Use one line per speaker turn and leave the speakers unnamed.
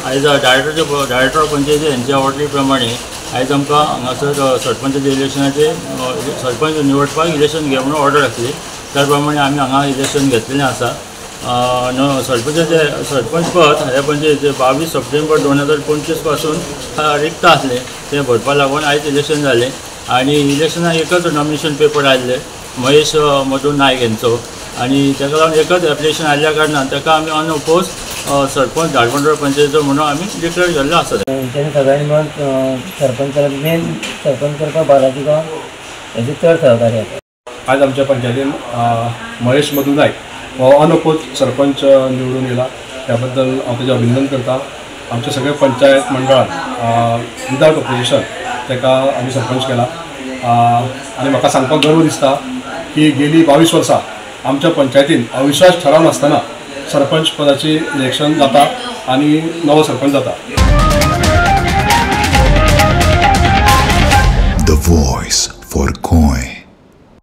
आयज डायरेक्टर पंचायती यांच्या ऑर्डरी प्रमाणे आयज आमकां हांगासर सरपंचाच्या इलेक्शनाचे सरपंच निवडपाक इलेक्शन घे म्हणून ऑर्डर आसली। त्या प्रमाणे आमी हांगा इलेक्शन घेतलेलें आसा। सरपंच पद ह्या पंचायतीचे 22 सप्टेंबर 2025 पासून रिक्त आसले, ते भरपा लागून आयज इलेक्शन जालें आणि इलेक्शनाक एकच नॉमिनेशन पेपर आयिल्ले महेश मधू नायक यांचो आणि ताका लागून एकच एप्लिकेशन आयिल्ल्या कारणान ताका आमी अनओपोज सरपंच धारबांदोडा पंचायतीचो म्हणून आमी डिक्लेअर केल्लो आसा।
तेणी सगळ्यांनी मेळून सरपंचाक मेन सरपंच करपाक बालाजीका हेजे चड सहकार्य आसा।
आज आमच्या पंचायतीन महेश मधू नायक हो अनओपोज सरपंच निवडून येला, त्याबद्दल हांव तेजें अभिनंदन करता। आमच्या सगळ्या पंचायत मंडळान विदाउट ऑपोजिशन ताका आमी सरपंच केला आणि म्हाका सांगपाक गर्व दिसता की गेली 22 वर्सां आमच्या पंचायतीन अविश्वास ठराव नासतना सरपंच पदाची इलेक्शन जाता आणि नवो सरपंच जाता।
The voice for Goy.